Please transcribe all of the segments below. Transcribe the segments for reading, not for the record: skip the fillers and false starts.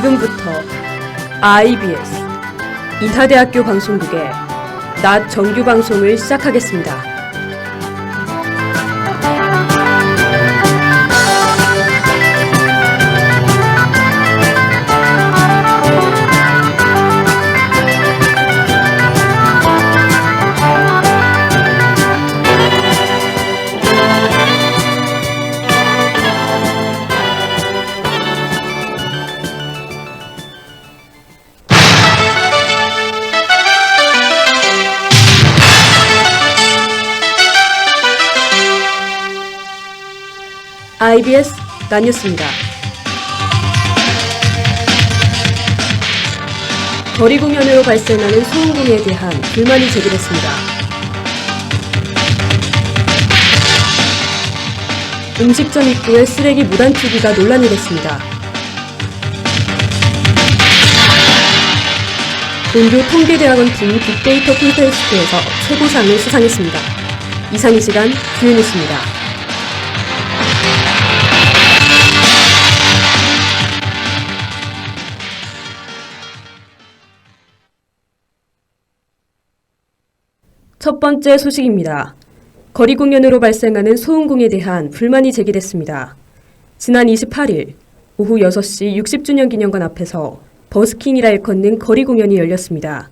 지금부터 IBS 인하대학교 방송국의 낮 정규 방송을 시작하겠습니다. IBS 낮 뉴스입니다. 거리 공연으로 발생하는 소음공해에 대한 불만이 제기됐습니다. 음식점 입구에 쓰레기 무단 투기가 논란이 됐습니다. 본교 통계대학원 팀이 빅데이터 콘테스트에서 최고상을 수상했습니다. 이상 이 시간 주요 뉴스입니다. 첫 번째 소식입니다. 거리 공연으로 발생하는 소음공해에 대한 불만이 제기됐습니다. 지난 28일 오후 6시 60주년 기념관 앞에서 버스킹이라 일컫는 거리 공연이 열렸습니다.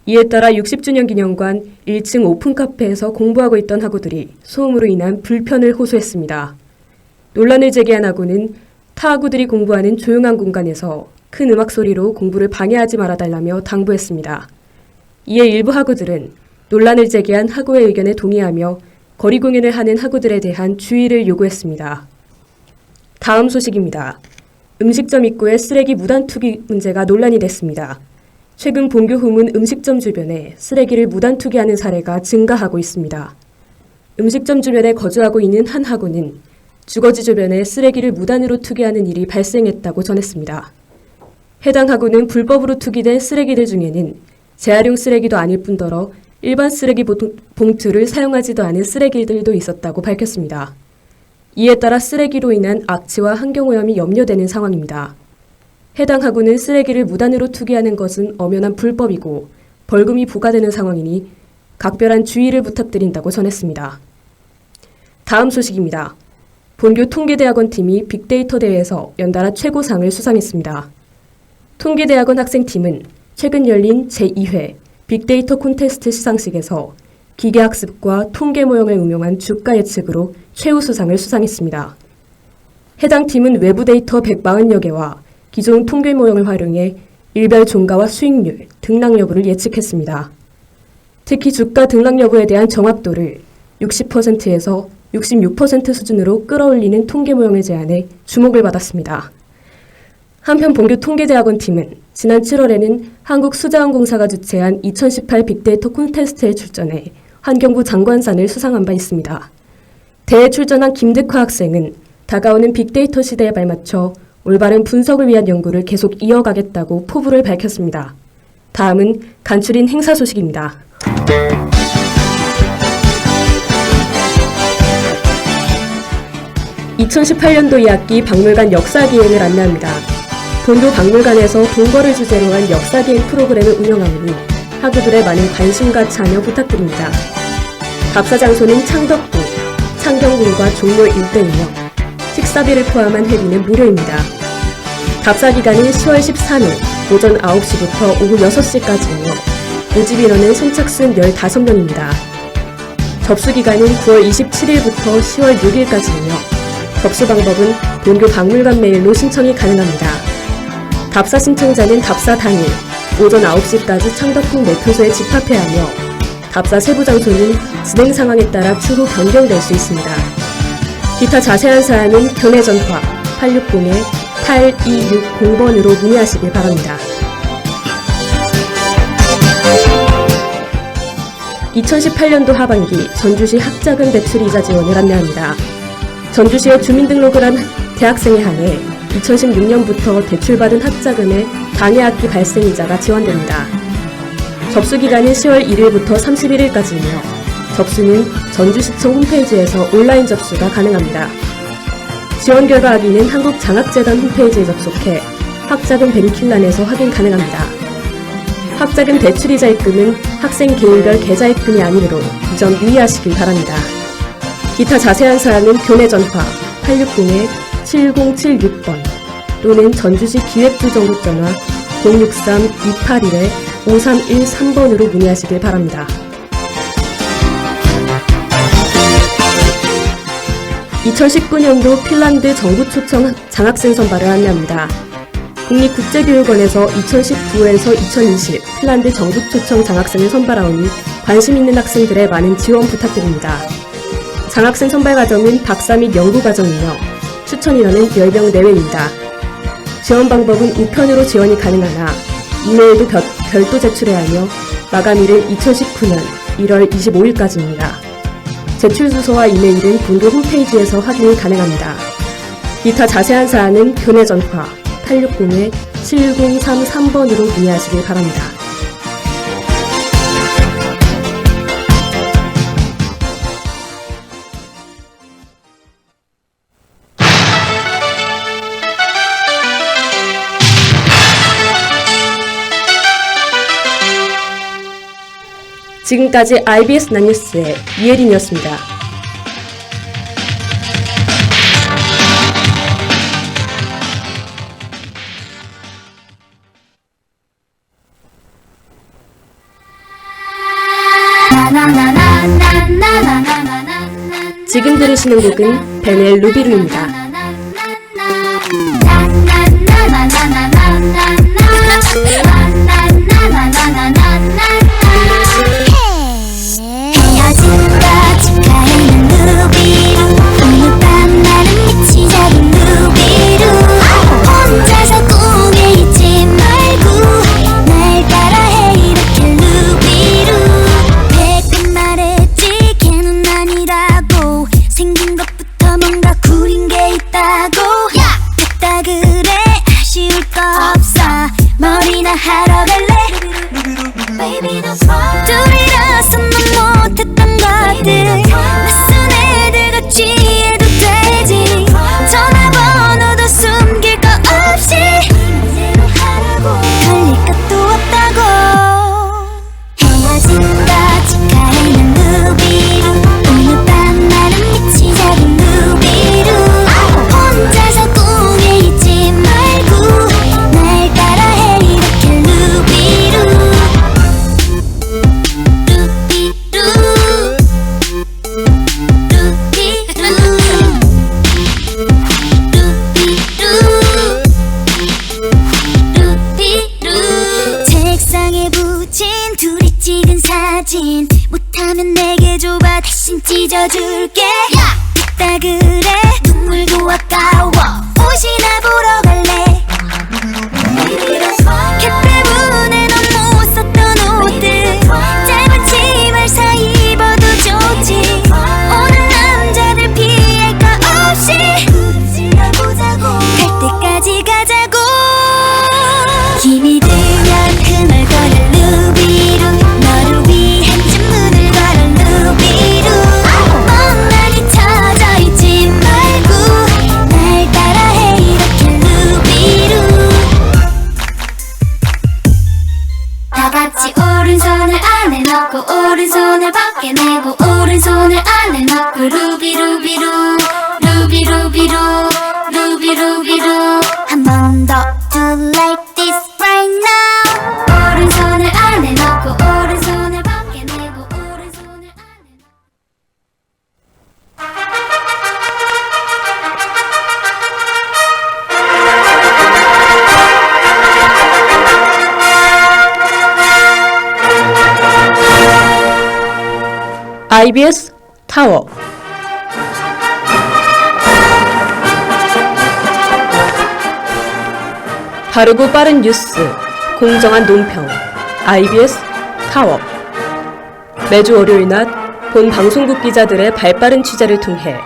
이에 따라 60주년 기념관 1층 오픈 카페에서 공부하고 있던 학우들이 소음으로 인한 불편을 호소했습니다. 논란을 제기한 학우는 타 학우들이 공부하는 조용한 공간에서 큰 음악 소리로 공부를 방해하지 말아달라며 당부했습니다. 이에 일부 학우들은 논란을 제기한 학우의 의견에 동의하며 거리 공연을 하는 학우들에 대한 주의를 요구했습니다. 다음 소식입니다. 음식점 입구에 쓰레기 무단 투기 문제가 논란이 됐습니다. 최근 본교 후문 음식점 주변에 쓰레기를 무단 투기하는 사례가 증가하고 있습니다. 음식점 주변에 거주하고 있는 한 학우는 주거지 주변에 쓰레기를 무단으로 투기하는 일이 발생했다고 전했습니다. 해당 학우는 불법으로 투기된 쓰레기들 중에는 재활용 쓰레기도 아닐 뿐더러 일반 쓰레기 봉투를 사용하지도 않은 쓰레기들도 있었다고 밝혔습니다. 이에 따라 쓰레기로 인한 악취와 환경오염이 염려되는 상황입니다. 해당 학우는 쓰레기를 무단으로 투기하는 것은 엄연한 불법이고 벌금이 부과되는 상황이니 각별한 주의를 부탁드린다고 전했습니다. 다음 소식입니다. 본교 통계대학원 팀이 빅데이터 대회에서 연달아 최고상을 수상했습니다. 통계대학원 학생팀은 최근 열린 제2회 빅데이터 콘테스트 시상식에서 기계학습과 통계 모형을 응용한 주가 예측으로 최우수상을 수상했습니다. 해당 팀은 외부 데이터 140여 개와 기존 통계 모형을 활용해 일별 종가와 수익률, 등락 여부를 예측했습니다. 특히 주가 등락 여부에 대한 정확도를 60%에서 66% 수준으로 끌어올리는 통계 모형을 제안해 주목을 받았습니다. 한편 본교 통계대학원 팀은 지난 7월에는 한국수자원공사가 주최한 2018 빅데이터 콘테스트에 출전해 환경부 장관상을 수상한 바 있습니다. 대회에 출전한 김득화 학생은 다가오는 빅데이터 시대에 발맞춰 올바른 분석을 위한 연구를 계속 이어가겠다고 포부를 밝혔습니다. 다음은 간추린 행사 소식입니다. (2018년도 2학기) 박물관 역사기행을 안내합니다. 본교 박물관에서 동거를 주제로 한 역사기행 프로그램을 운영하오니 학우들의 많은 관심과 참여 부탁드립니다. 답사 장소는 창덕궁, 창경궁과 종로 일대이며 식사비를 포함한 회비는 무료입니다. 답사 기간은 10월 13일 오전 9시부터 오후 6시까지이며 모집 인원은 선착순 15명입니다. 접수 기간은 9월 27일부터 10월 6일까지이며 접수 방법은 본교 박물관 메일로 신청이 가능합니다. 답사 신청자는 답사 당일 오전 9시까지 창덕궁 매표소에 집합해야 하며 답사 세부 장소는 진행 상황에 따라 추후 변경될 수 있습니다. 기타 자세한 사항은 교내 전화 860-8260번으로 문의하시길 바랍니다. 2018년도 하반기 전주시 학자금 대출 이자 지원을 안내합니다. 전주시에 주민등록을 한 대학생에 한해 2016년부터 대출받은 학자금의 당해학기 발생이자가 지원됩니다. 접수기간은 10월 1일부터 31일까지이며 접수는 전주시청 홈페이지에서 온라인 접수가 가능합니다. 지원 결과 학위는 한국장학재단 홈페이지에 접속해 학자금 벤킬란에서 확인 가능합니다. 학자금 대출이자 입금은 학생 개인별 계좌 입금이 아니므로 이 점 유의하시길 바랍니다. 기타 자세한 사항은 교내 전화 860-7076번 또는 전주시 기획부 전국 전화 063-281-5313번으로 문의하시길 바랍니다. 2019년도 핀란드 정부 초청 장학생 선발을 안내합니다. 국립국제교육원에서 2019에서 2020 핀란드 정부 초청 장학생을 선발하오니 관심 있는 학생들의 많은 지원 부탁드립니다. 장학생 선발 과정은 박사 및 연구 과정이며 추천 인원은 10명 내외입니다. 지원 방법은 우편으로 지원이 가능하나 이메일도 별도 제출해야 하며 마감일은 2019년 1월 25일까지입니다. 제출 주소와 이메일은 본교 홈페이지에서 확인이 가능합니다. 기타 자세한 사항은 교내 전화 860-7033번으로 문의하시길 바랍니다. 지금까지 IBS 난뉴스의 이혜린이었습니다. 지금 들으시는 곡은 벤의 루비루입니다. 헤어진다 축하해는 루비루 오늘 밤 나는 미치자는 루비루 혼자서 꿈에 있지 말고 날 따라해 이렇게 루비루 100번 말했지 걔는 아니라고 생긴 것부터 뭔가 구린 게 있다고 됐다 그래 아쉬울 거 없어 머리나 하러 갈래 Baby don't fall 둘이라서 넌 못했던 것들 낯선 애들같이 해도 되지 전화번호도 숨길 거 없이 걸릴 것도 없다고 헤어진다 축하해는 루비루 오늘 밤 나는 미치자는 루비루 혼자서 꿈에 있지 말고 날 따라해 이렇게 루비루 책상에 붙인 둘이 찍은 사진 못하면 내게 줘봐 대신 찢어줄게 됐다 그래 눈물도 아까워 옷이나 보러 갈래 걔 때문에 넌 못 샀던 옷들 짧은 치마를 사 입어도 좋지 오늘 남자들 피할 거 없이 갈 때까지 가자고 힘이 들면 흥얼거려 루비루 너를 위한 주문을 걸어 루비루 멍하니 쳐져 있지 말고 날 따라해 이렇게 루비루 다 같이 오른손을 안에 넣고 오른손을 밖에 내고 오른손을 안에 넣고 루비루비루 루비루비루 루비루비루 한 번 더 do like this right now 오른손을 안에 넣고 오른손을 밖에 내고 오른손을 안에 IBS 타워 바르고 빠른 뉴스, 공정한 논평, IBS 타워 매주 월요일 낮 본 방송국 기자들의 발빠른 취재를 통해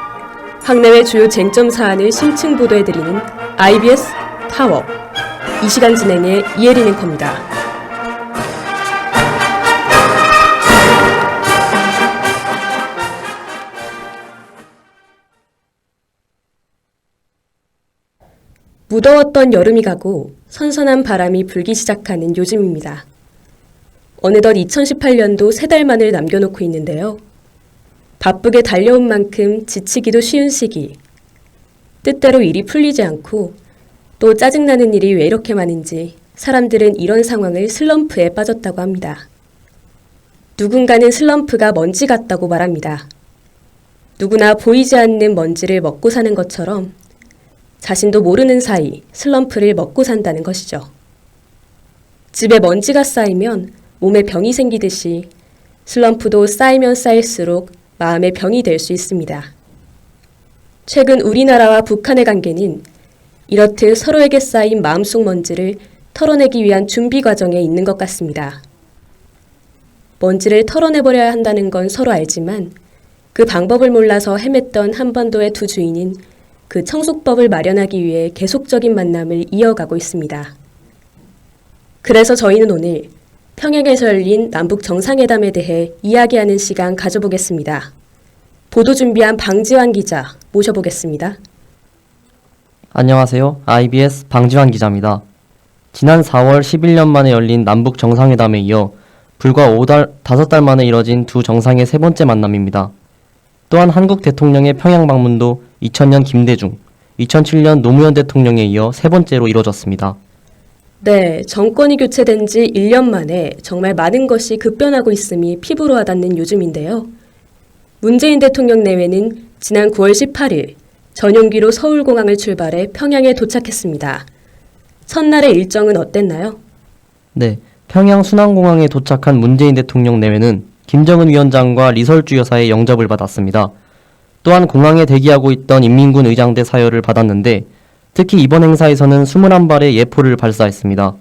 학내외 주요 쟁점 사안을 심층 보도해드리는 IBS 타워 이 시간 진행의 이혜린 앵커입니다. 무더웠던 여름이 가고 선선한 바람이 불기 시작하는 요즘입니다. 어느덧 2018년도 3달만을 남겨놓고 있는데요. 바쁘게 달려온 만큼 지치기도 쉬운 시기. 뜻대로 일이 풀리지 않고 또 짜증나는 일이 왜 이렇게 많은지 사람들은 이런 상황을 슬럼프에 빠졌다고 합니다. 누군가는 슬럼프가 먼지 같다고 말합니다. 누구나 보이지 않는 먼지를 먹고 사는 것처럼 자신도 모르는 사이 슬럼프를 먹고 산다는 것이죠. 집에 먼지가 쌓이면 몸에 병이 생기듯이 슬럼프도 쌓이면 쌓일수록 마음의 병이 될 수 있습니다. 최근 우리나라와 북한의 관계는 이렇듯 서로에게 쌓인 마음속 먼지를 털어내기 위한 준비 과정에 있는 것 같습니다. 먼지를 털어내버려야 한다는 건 서로 알지만 그 방법을 몰라서 헤맸던 한반도의 두 주인은 그 청소법을 마련하기 위해 계속적인 만남을 이어가고 있습니다. 그래서 저희는 오늘 평양에서 열린 남북 정상회담에 대해 이야기하는 시간 가져보겠습니다. 보도 준비한 방지환 기자 모셔보겠습니다. 안녕하세요. IBS 방지환 기자입니다. 지난 4월 11년 만에 열린 남북 정상회담에 이어 불과 5달 만에 이뤄진 두 정상의 세 번째 만남입니다. 또한 한국 대통령의 평양 방문도 2000년 김대중, 2007년 노무현 대통령에 이어 세 번째로 이뤄졌습니다. 네, 정권이 교체된 지 1년 만에 정말 많은 것이 급변하고 있음이 피부로 와닿는 요즘인데요. 문재인 대통령 내외는 지난 9월 18일 전용기로 서울공항을 출발해 평양에 도착했습니다. 첫날의 일정은 어땠나요? 네, 평양 순안공항에 도착한 문재인 대통령 내외는 김정은 위원장과 리설주 여사의 영접을 받았습니다. 또한 공항에 대기하고 있던 인민군 의장대 사열을 받았는데 특히 이번 행사에서는 21발의 예포를 발사했습니다.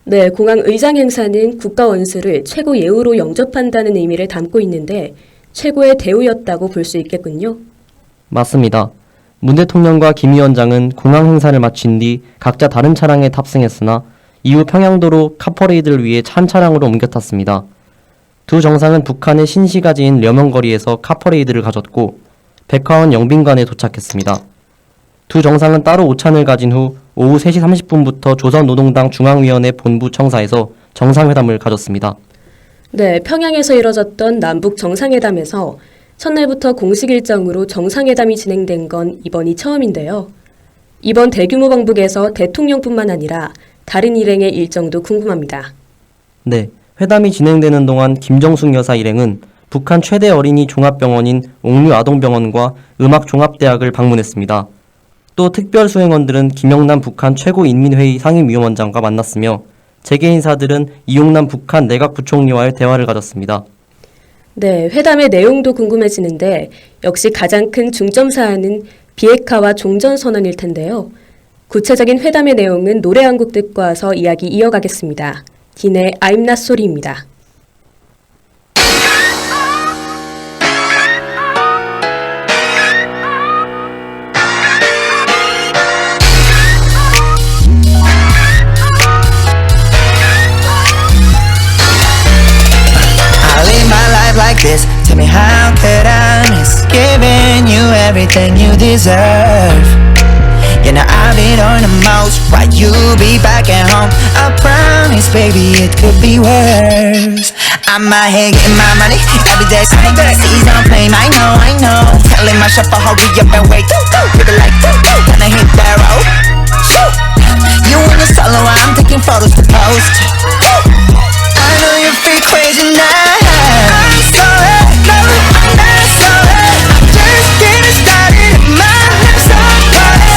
네, 공항 의장 행사는 국가 원수를 최고 예우로 영접한다는 의미를 담고 있는데 최고의 대우였다고 볼 수 있겠군요. 맞습니다. 문 대통령과 김 위원장은 공항 행사를 마친 뒤 각자 다른 차량에 탑승했으나 이후 평양도로 카퍼레이드를 위해 한 차량으로 옮겨 탔습니다. 두 정상은 북한의 신시가지인 려명거리에서 카퍼레이드를 가졌고 백화원 영빈관에 도착했습니다. 두 정상은 따로 오찬을 가진 후 오후 3시 30분부터 조선노동당 중앙위원회 본부 청사에서 정상회담을 가졌습니다. 네, 평양에서 이뤄졌던 남북 정상회담에서 첫날부터 공식 일정으로 정상회담이 진행된 건 이번이 처음인데요. 이번 대규모 방북에서 대통령뿐만 아니라 다른 일행의 일정도 궁금합니다. 네, 회담이 진행되는 동안 김정숙 여사 일행은 북한 최대 어린이 종합병원인 옥류아동병원과 음악종합대학을 방문했습니다. 또 특별수행원들은 김영남 북한 최고인민회의 상임위원장과 만났으며 재계 인사들은 이용남 북한 내각부총리와의 대화를 가졌습니다. 네, 회담의 내용도 궁금해지는데 역시 가장 큰 중점 사안은 비핵화와 종전선언일 텐데요. 구체적인 회담의 내용은 노래 한 곡 듣고 와서 이야기 이어가겠습니다. 딘의 I'm Not Sorry입니다. Like this, tell me how could I miss giving you everything you deserve? You know I've been on the most, why you be back at home? I promise, baby, it could be worse. I'm out here getting my money every day. Seas on plane, I know. Telling my chauffeur hurry up and wait. Give it like gonna hit that road. You in your solo, I'm taking photos to post. I know you feel crazy now. I'm sorry, no, I'm not sorry. I'm just getting started. My lips are parted.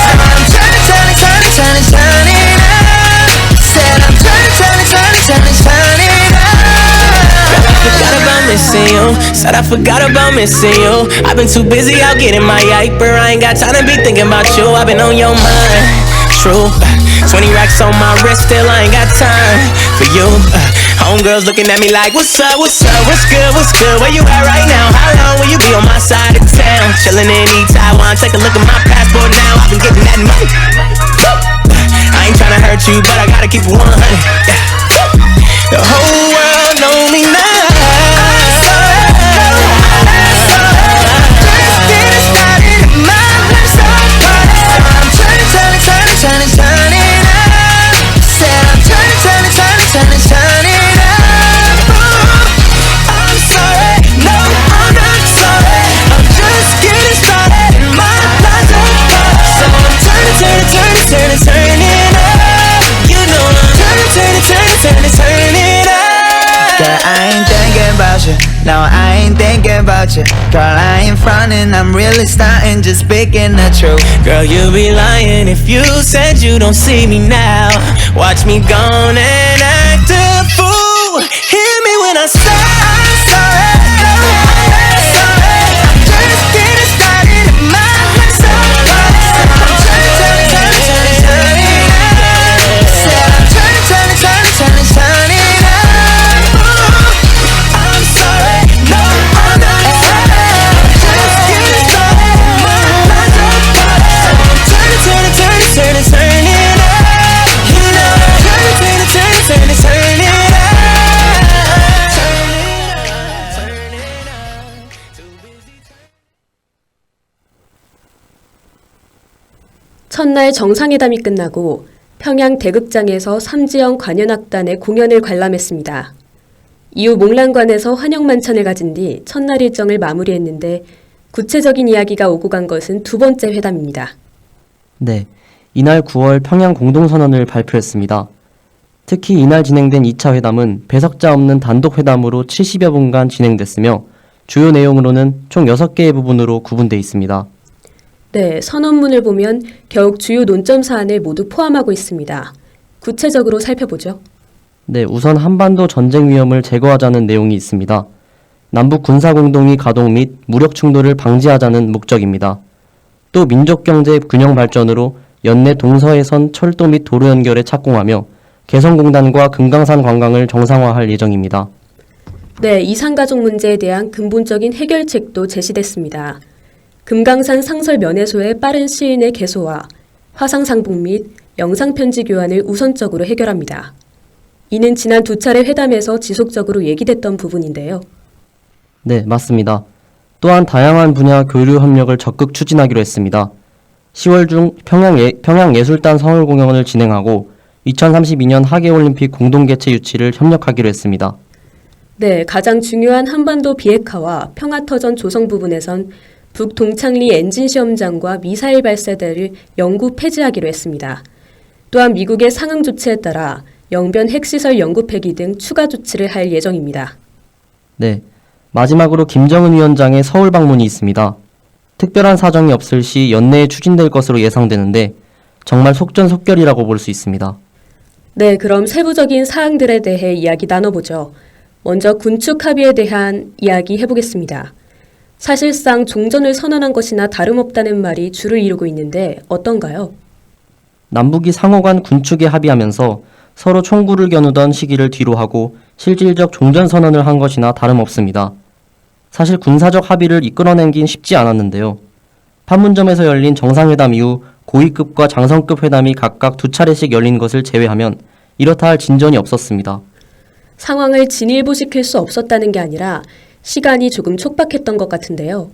I'm turning up. Said I'm turning up. Forgot about missing you. Said I forgot about missing you. I've been too busy out getting my yiper. I ain't got time to be thinking about you. I've been on your mind. True. 20 racks on my wrist, still I ain't got time for you. Homegirls looking at me like, what's up, what's good, where you at right now? How long will you be on my side of town? Chillin' in East Taiwan, take a look at my passport now. I've been getting that money. I ain't tryna hurt you, but I gotta keep it 100. Yeah. The whole world only now. Just getting started. My lips are parted. I'm turning No, I ain't thinking about you. Girl, I ain't frontin', I'm really starting, just speaking the truth. Girl, you'd be lying if you said you don't see me now. Watch me gone and act a fool. Hear me when I say I'm sorry. Just getting started in my life. Turn it up. I'm sorry, no, I'm not sorry. Just getting started in my life. Turn it up. You know, turn it up. Turn it up. Too busy. 첫날 정상회담이 끝나고 평양 대극장에서 삼지영 관현악단의 공연을 관람했습니다. 이후 목란관에서 환영만찬을 가진 뒤 첫날 일정을 마무리했는데 구체적인 이야기가 오고 간 것은 두 번째 회담입니다. 네, 이날 9월 평양 공동선언을 발표했습니다. 특히 이날 진행된 2차 회담은 배석자 없는 단독 회담으로 70여 분간 진행됐으며 주요 내용으로는 총 6개의 부분으로 구분되어 있습니다. 네, 선언문을 보면 겨우 주요 논점 사안을 모두 포함하고 있습니다. 구체적으로 살펴보죠. 네, 우선 한반도 전쟁 위험을 제거하자는 내용이 있습니다. 남북 군사 공동의 가동 및 무력 충돌을 방지하자는 목적입니다. 또 민족 경제 균형 발전으로 연내 동서해선 철도 및 도로 연결에 착공하며 개성공단과 금강산 관광을 정상화할 예정입니다. 네, 이산가족 문제에 대한 근본적인 해결책도 제시됐습니다. 금강산 상설 면회소의 빠른 시일 내 개소와 화상상봉 및 영상편지 교환을 우선적으로 해결합니다. 이는 지난 두 차례 회담에서 지속적으로 얘기됐던 부분인데요. 네, 맞습니다. 또한 다양한 분야 교류 협력을 적극 추진하기로 했습니다. 10월 중 평양예술단 서울공연을 진행하고 2032년 하계올림픽 공동개최 유치를 협력하기로 했습니다. 네, 가장 중요한 한반도 비핵화와 평화터전 조성 부분에선 북동창리 엔진 시험장과 미사일 발사대를 영구 폐지하기로 했습니다. 또한 미국의 상응 조치에 따라 영변 핵시설 영구 폐기 등 추가 조치를 할 예정입니다. 네, 마지막으로 김정은 위원장의 서울 방문이 있습니다. 특별한 사정이 없을 시 연내에 추진될 것으로 예상되는데 정말 속전속결이라고 볼 수 있습니다. 네, 그럼 세부적인 사항들에 대해 이야기 나눠보죠. 먼저 군축 합의에 대한 이야기 해보겠습니다. 사실상 종전을 선언한 것이나 다름없다는 말이 주를 이루고 있는데 어떤가요? 남북이 상호간 군축에 합의하면서 서로 총구를 겨누던 시기를 뒤로 하고 실질적 종전선언을 한 것이나 다름없습니다. 사실 군사적 합의를 이끌어낸 긴 쉽지 않았는데요. 판문점에서 열린 정상회담 이후 고위급과 장성급 회담이 각각 두 차례씩 열린 것을 제외하면 이렇다 할 진전이 없었습니다. 상황을 진일보시킬 수 없었다는 게 아니라 시간이 조금 촉박했던 것 같은데요.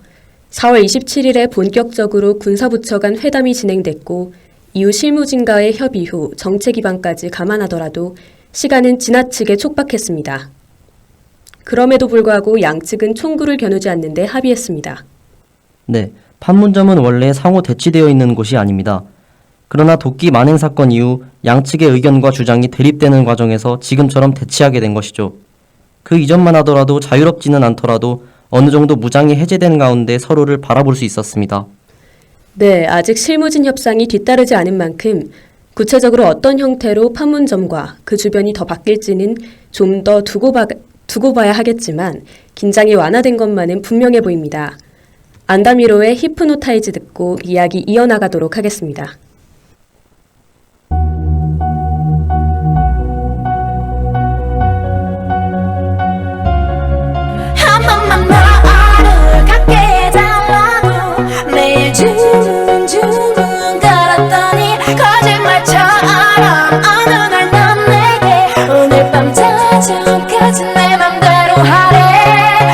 4월 27일에 본격적으로 군사부처 간 회담이 진행됐고 이후 실무진과의 협의 후 정책 기반까지 감안하더라도 시간은 지나치게 촉박했습니다. 그럼에도 불구하고 양측은 총구를 겨누지 않는 데 합의했습니다. 네, 판문점은 원래 상호 대치되어 있는 곳이 아닙니다. 그러나 도끼 만행 사건 이후 양측의 의견과 주장이 대립되는 과정에서 지금처럼 대치하게 된 것이죠. 그 이전만 하더라도 자유롭지는 않더라도 어느 정도 무장이 해제된 가운데 서로를 바라볼 수 있었습니다. 네, 아직 실무진 협상이 뒤따르지 않은 만큼 구체적으로 어떤 형태로 판문점과 그 주변이 더 바뀔지는 좀 더 두고 봐야 하겠지만 긴장이 완화된 것만은 분명해 보입니다. 안다미로의 히프노타이즈 듣고 이야기 이어나가도록 하겠습니다. 한 번만 너를 갖게 달라고 매일 주문주문 걸었더니 거짓말처럼 어느 날 넌 내게 오늘 밤 저녁까지 내 맘대로 하래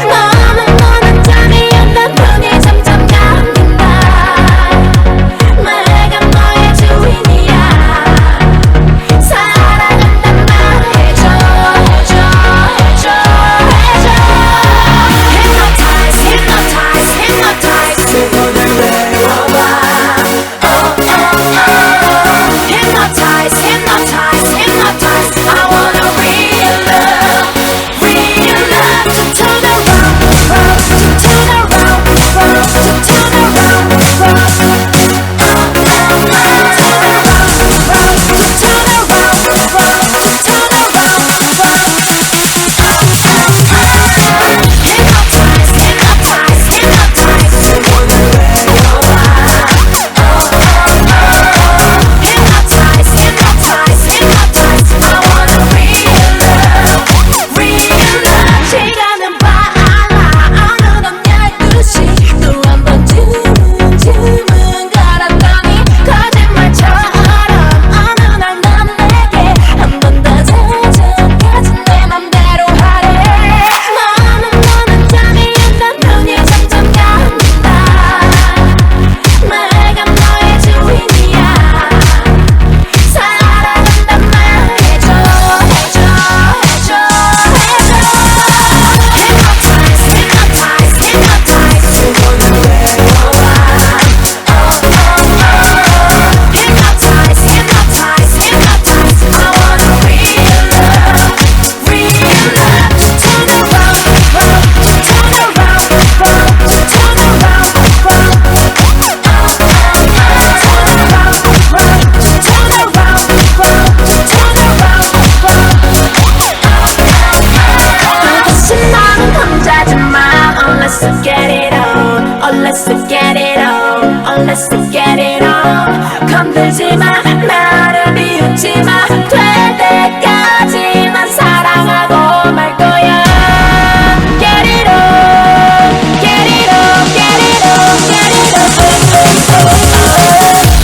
너는 잠이 온다 눈이 점점 감긴다 내가 get it on. 건들지 마, 나를 비웃지 마. 될 때까지 난 사랑하고 말 거야. Get it on, get it on, get it on, get it on.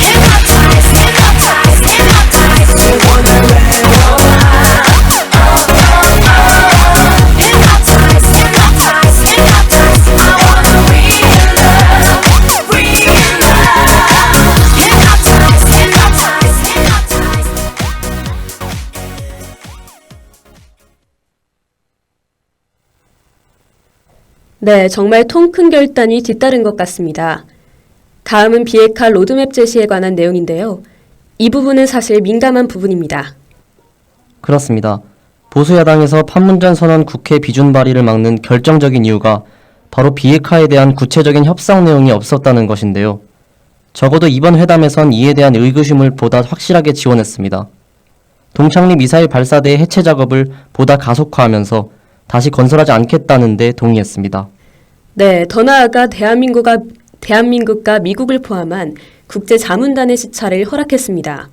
Hypnotize, hypnotize, hypnotize. 내 손을 왜 놓아? Hypnotize, hypnotize, hypnotize. I wanna be in love, be in love. Hypnotize, hypnotize, hypnotize. 네, 정말 통 큰 결단이 뒤따른 것 같습니다. 다음은 비핵화 로드맵 제시에 관한 내용인데요. 이 부분은 사실 민감한 부분입니다. 그렇습니다. 보수야당에서 판문점 선언 국회 비준 발의를 막는 결정적인 이유가 바로 비핵화에 대한 구체적인 협상 내용이 없었다는 것인데요. 적어도 이번 회담에선 이에 대한 의구심을 보다 확실하게 지원했습니다. 동창리 미사일 발사대의 해체 작업을 보다 가속화하면서 다시 건설하지 않겠다는 데 동의했습니다. 네, 더 나아가 대한민국과 미국을 포함한 국제자문단의 시찰을 허락했습니다.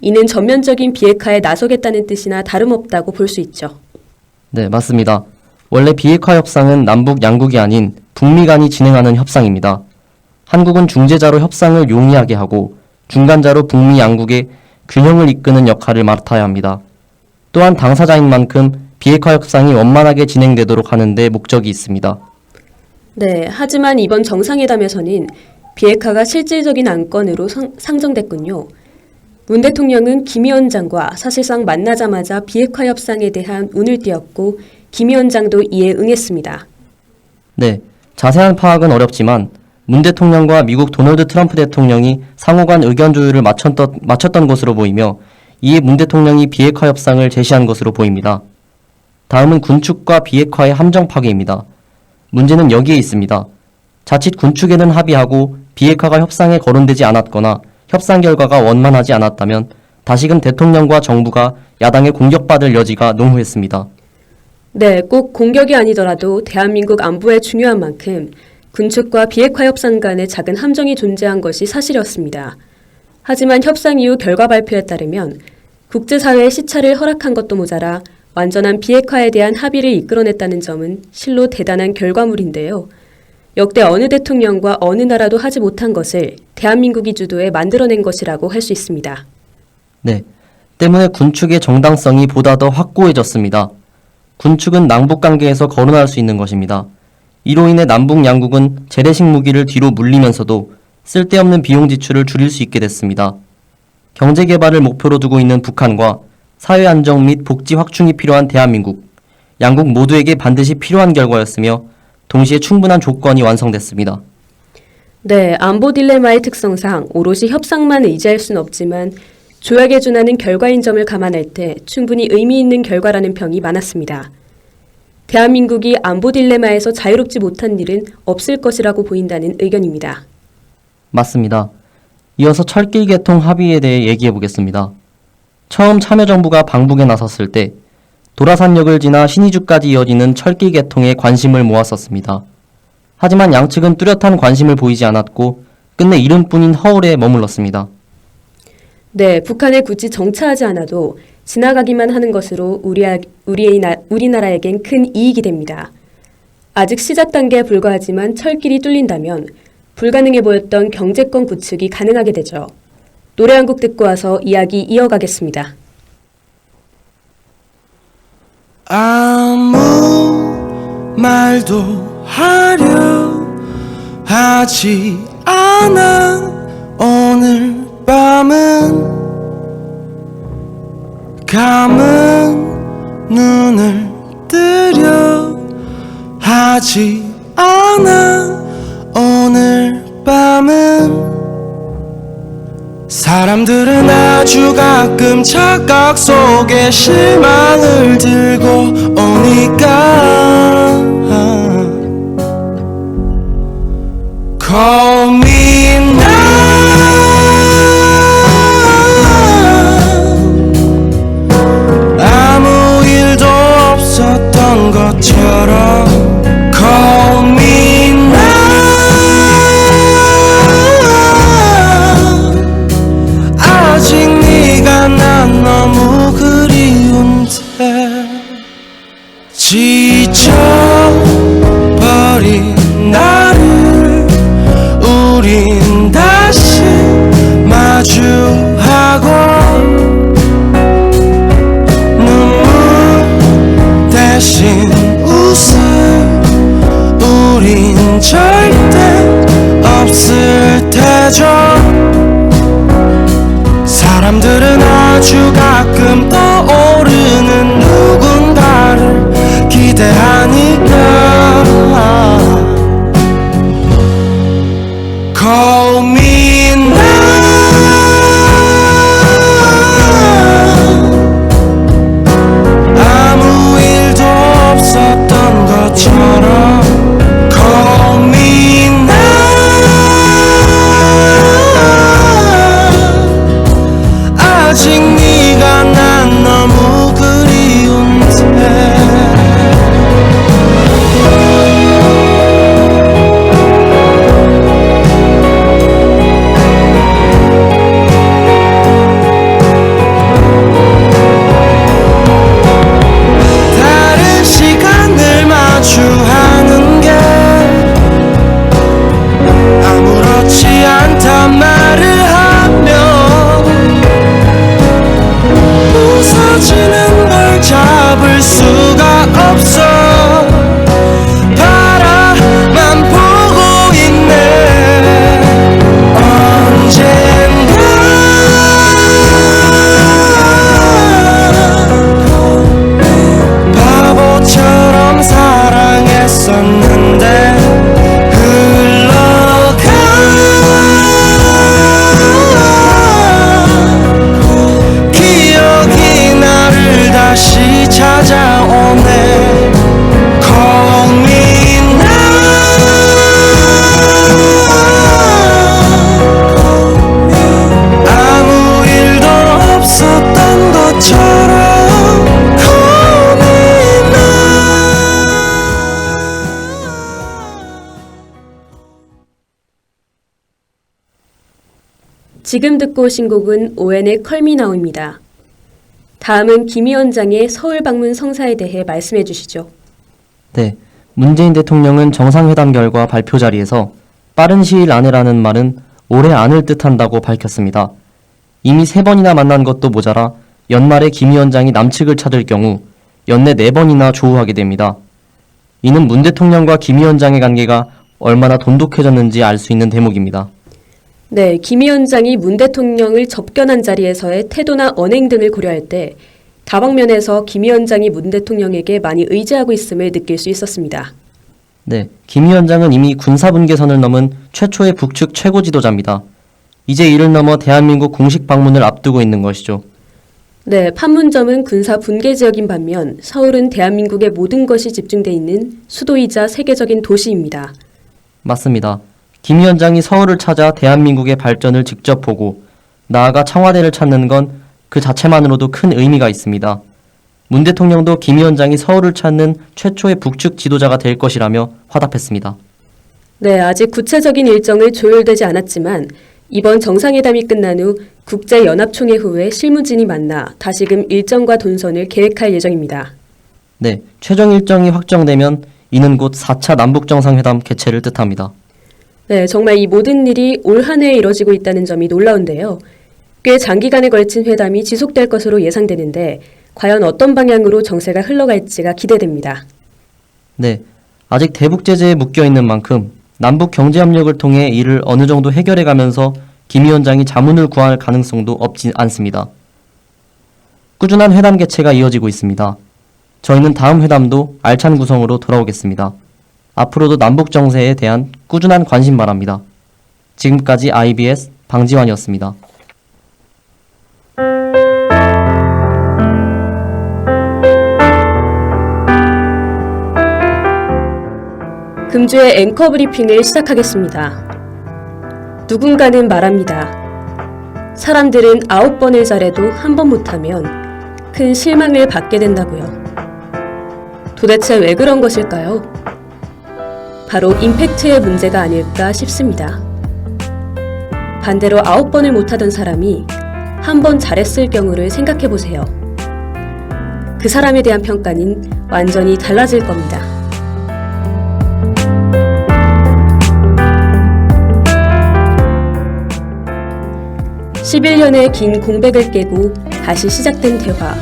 이는 전면적인 비핵화에 나서겠다는 뜻이나 다름없다고 볼 수 있죠. 네, 맞습니다. 원래 비핵화 협상은 남북 양국이 아닌 북미 간이 진행하는 협상입니다. 한국은 중재자로 협상을 용이하게 하고 중간자로 북미 양국의 균형을 이끄는 역할을 맡아야 합니다. 또한 당사자인 만큼 비핵화 협상이 원만하게 진행되도록 하는 데 목적이 있습니다. 네, 하지만 이번 정상회담에서는 비핵화가 실질적인 안건으로 상정됐군요. 문 대통령은 김 위원장과 사실상 만나자마자 비핵화 협상에 대한 운을 띄웠고 김 위원장도 이에 응했습니다. 네, 자세한 파악은 어렵지만 문 대통령과 미국 도널드 트럼프 대통령이 상호 간 의견 조율을 마쳤던 것으로 보이며 이에 문 대통령이 비핵화 협상을 제시한 것으로 보입니다. 다음은 군축과 비핵화의 함정 파괴입니다. 문제는 여기에 있습니다. 자칫 군축에는 합의하고 비핵화가 협상에 거론되지 않았거나 협상 결과가 원만하지 않았다면 다시금 대통령과 정부가 야당에 공격받을 여지가 농후했습니다. 네, 꼭 공격이 아니더라도 대한민국 안보에 중요한 만큼 군축과 비핵화 협상 간에 작은 함정이 존재한 것이 사실이었습니다. 하지만 협상 이후 결과 발표에 따르면 국제사회의 시찰을 허락한 것도 모자라 완전한 비핵화에 대한 합의를 이끌어냈다는 점은 실로 대단한 결과물인데요. 역대 어느 대통령과 어느 나라도 하지 못한 것을 대한민국이 주도해 만들어낸 것이라고 할 수 있습니다. 네, 때문에 군축의 정당성이 보다 더 확고해졌습니다. 군축은 남북관계에서 거론할 수 있는 것입니다. 이로 인해 남북 양국은 재래식 무기를 뒤로 물리면서도 쓸데없는 비용 지출을 줄일 수 있게 됐습니다. 경제개발을 목표로 두고 있는 북한과 사회 안정 및 복지 확충이 필요한 대한민국, 양국 모두에게 반드시 필요한 결과였으며 동시에 충분한 조건이 완성됐습니다. 네, 안보 딜레마의 특성상 오롯이 협상만 의지할 수는 없지만 조약에 준하는 결과인 점을 감안할 때 충분히 의미 있는 결과라는 평이 많았습니다. 대한민국이 안보 딜레마에서 자유롭지 못한 일은 없을 것이라고 보인다는 의견입니다. 맞습니다. 이어서 철길 개통 합의에 대해 얘기해 보겠습니다. 처음 참여정부가 방북에 나섰을 때 도라산역을 지나 신의주까지 이어지는 철길 개통에 관심을 모았었습니다. 하지만 양측은 뚜렷한 관심을 보이지 않았고 끝내 이름뿐인 허울에 머물렀습니다. 네, 북한에 굳이 정차하지 않아도 지나가기만 하는 것으로 우리나라에겐 큰 이익이 됩니다. 아직 시작 단계에 불과하지만 철길이 뚫린다면 불가능해 보였던 경제권 구축이 가능하게 되죠. 노래 한 곡 듣고 와서 이야기 이어가겠습니다. 아무 말도 하려 하지 않아. 오늘 밤은 감은 눈을 뜨려 하지 않아. 오늘 밤은 사람들은 아주 가끔 착각 속에 실망을 들고 오니까 Call me now. 아무 일도 없었던 것처럼 Call me now. 언젠가 바보처럼 사랑했었는데 기억이 나를 다시 찾아오네. Call me now. 아무 일도 없었던 것처럼 Call me now. 지금 듣고 오신 곡은 오웬의 Call Me Now입니다. 다음은 김 위원장의 서울 방문 성사에 대해 말씀해 주시죠. 네, 문재인 대통령은 정상회담 결과 발표 자리에서 빠른 시일 안에라는 말은 올해 안을 뜻한다고 밝혔습니다. 이미 3번이나 만난 것도 모자라 연말에 김 위원장이 남측을 찾을 경우 연내 4번이나 조우하게 됩니다. 이는 문 대통령과 김 위원장의 관계가 얼마나 돈독해졌는지 알 수 있는 대목입니다. 네, 김 위원장이 문 대통령을 접견한 자리에서의 태도나 언행 등을 고려할 때 다방면에서 김 위원장이 문 대통령에게 많이 의지하고 있음을 느낄 수 있었습니다. 네, 김 위원장은 이미 군사분계선을 넘은 최초의 북측 최고 지도자입니다. 이제 이를 넘어 대한민국 공식 방문을 앞두고 있는 것이죠. 네, 판문점은 군사 분계 지역인 반면 서울은 대한민국의 모든 것이 집중돼 있는 수도이자 세계적인 도시입니다. 맞습니다. 김 위원장이 서울을 찾아 대한민국의 발전을 직접 보고 나아가 청와대를 찾는 건 그 자체만으로도 큰 의미가 있습니다. 문 대통령도 김 위원장이 서울을 찾는 최초의 북측 지도자가 될 것이라며 화답했습니다. 네, 아직 구체적인 일정을 조율되지 않았지만 이번 정상회담이 끝난 후 국제연합총회 후에 실무진이 만나 다시금 일정과 동선을 계획할 예정입니다. 네, 최종 일정이 확정되면 이는 곧 4차 남북정상회담 개최를 뜻합니다. 네, 정말 이 모든 일이 올 한 해에 이뤄지고 있다는 점이 놀라운데요. 꽤 장기간에 걸친 회담이 지속될 것으로 예상되는데 과연 어떤 방향으로 정세가 흘러갈지가 기대됩니다. 네, 아직 대북 제재에 묶여 있는 만큼 남북 경제 협력을 통해 이를 어느 정도 해결해 가면서 김 위원장이 자문을 구할 가능성도 없지 않습니다. 꾸준한 회담 개최가 이어지고 있습니다. 저희는 다음 회담도 알찬 구성으로 돌아오겠습니다. 앞으로도 남북 정세에 대한 꾸준한 관심 바랍니다. 지금까지 IBS 방지환이었습니다. 금주의 앵커 브리핑을 시작하겠습니다. 누군가는 말합니다. 사람들은 9번을 잘해도 한 번 못하면 큰 실망을 받게 된다고요. 도대체 왜 그런 것일까요? 바로 임팩트의 문제가 아닐까 싶습니다. 반대로 9번을 못하던 사람이 한 번 잘했을 경우를 생각해보세요. 그 사람에 대한 평가는 완전히 달라질 겁니다. 11년의 긴 공백을 깨고 다시 시작된 대화.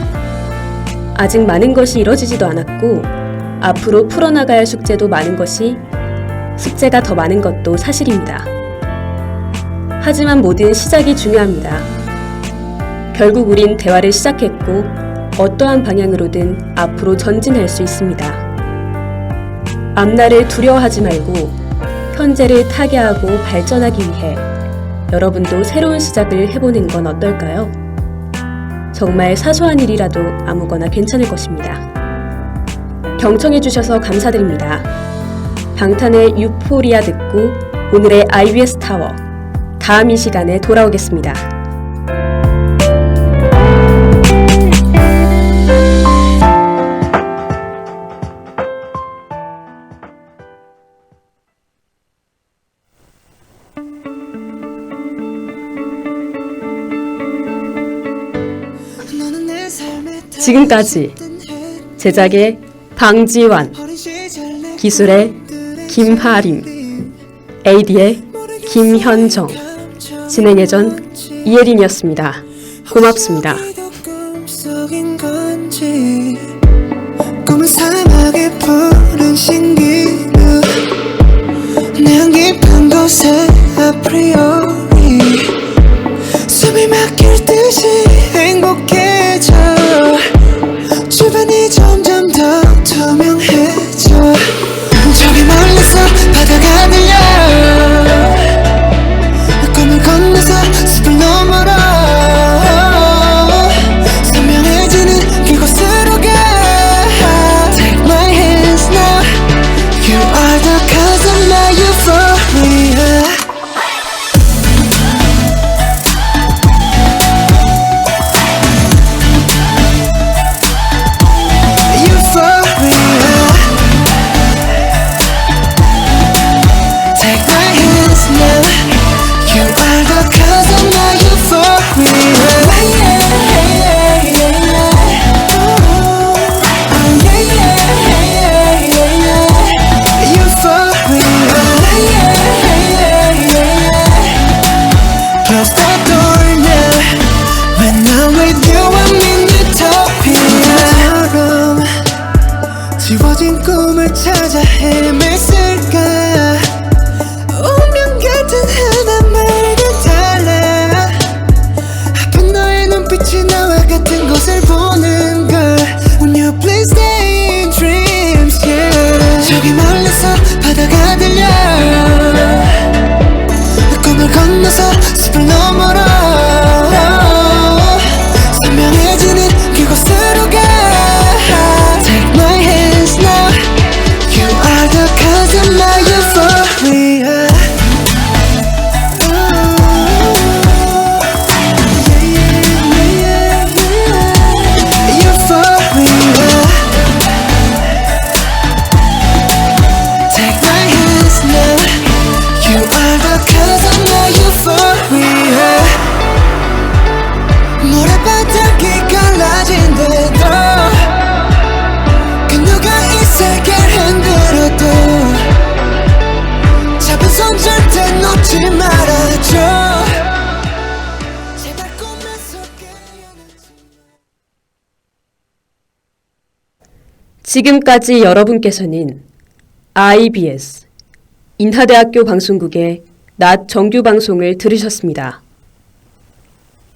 아직 많은 것이 이뤄지지도 않았고 앞으로 풀어나가야 할 숙제가 더 많은 것도 사실입니다. 하지만 모든 시작이 중요합니다. 결국 우린 대화를 시작했고 어떠한 방향으로든 앞으로 전진할 수 있습니다. 앞날을 두려워하지 말고 현재를 타개하고 발전하기 위해 여러분도 새로운 시작을 해보는 건 어떨까요? 정말 사소한 일이라도 아무거나 괜찮을 것입니다. 경청해주셔서 감사드립니다. 방탄의 유포리아 듣고 오늘의 IBS 타워, 다음 이 시간에 돌아오겠습니다. 지금까지 제작의 방지환, 기술의 김하림, AD의 김현정, 진행의 전 이예린이었습니다. 고맙습니다. 꿈은 사막의 푸른 신기루 내 깊은 곳에 아프리오리 close the door now. When I'm with you I'm in utopia. 지워진 꿈을 찾아 헤맸을까. 운명 같은 하나말과 달라. 아픈 너의 눈빛이 나와 같은 곳을 보는 걸. When you please stay in dreams, yeah. 저기 멀리서 바다가 들려. 꿈을 건너서 숲을 너머로 선명해지는 그곳으로 가. Take my hands now. You are the cause of my euphoria. Euphoria. Take my hands now. You are the cause of my euphoria. 모래바닥이 갈라진데도 그 누가 이 세계를 흔들어도 잡은 손 절대 놓지 말아줘. 제발 꿈에서 깨어나지. 지금까지 여러분께서는 IBS 인하대학교 방송국의 낮 정규 방송을 들으셨습니다.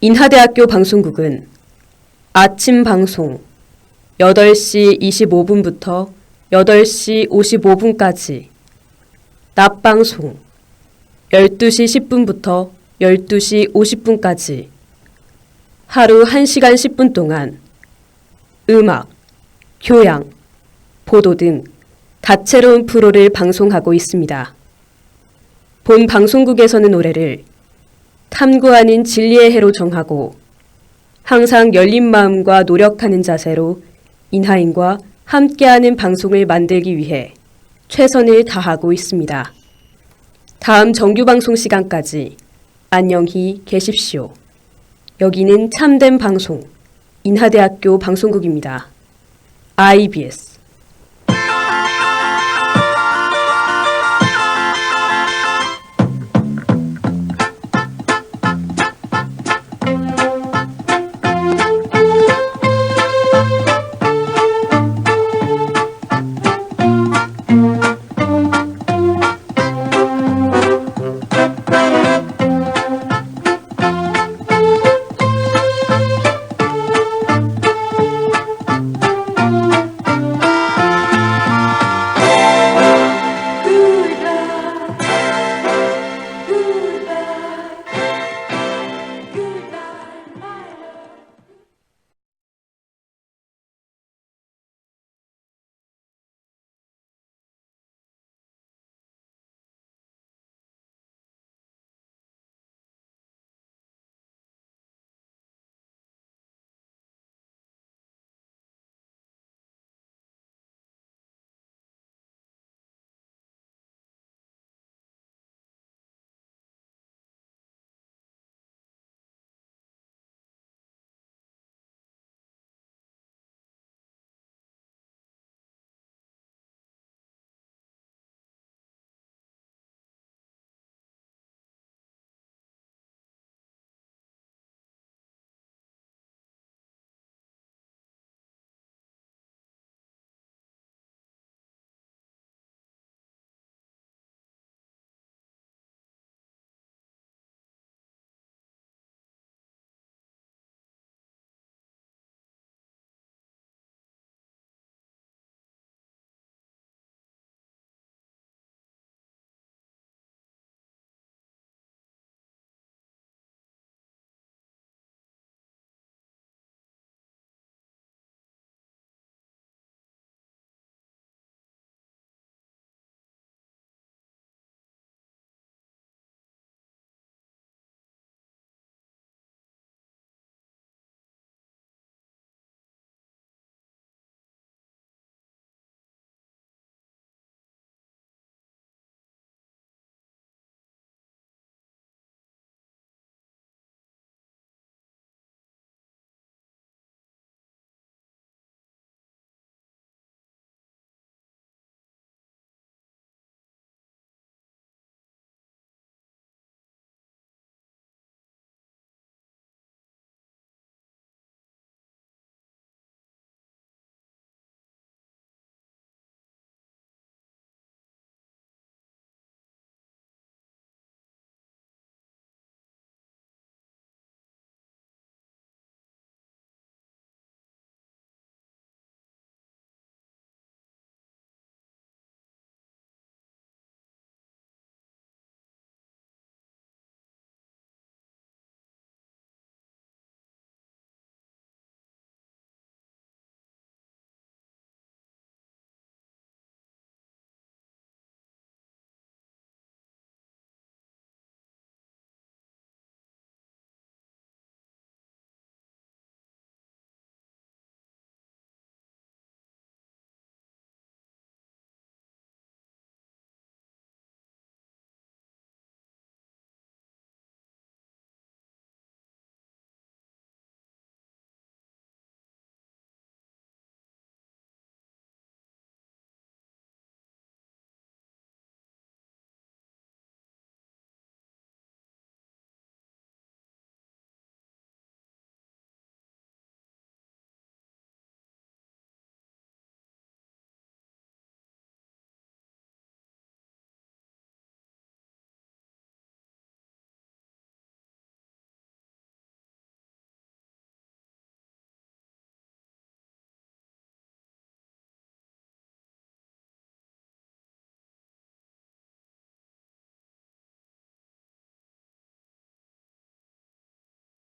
인하대학교 방송국은 아침 방송 8시 25분부터 8시 55분까지, 낮 방송 12시 10분부터 12시 50분까지 하루 1시간 10분 동안 음악, 교양, 보도 등 다채로운 프로를 방송하고 있습니다. 본 방송국에서는 노래를 탐구 아닌 진리의 해로 정하고 항상 열린 마음과 노력하는 자세로 인하인과 함께하는 방송을 만들기 위해 최선을 다하고 있습니다. 다음 정규 방송 시간까지 안녕히 계십시오. 여기는 참된 방송 인하대학교 방송국입니다. IBS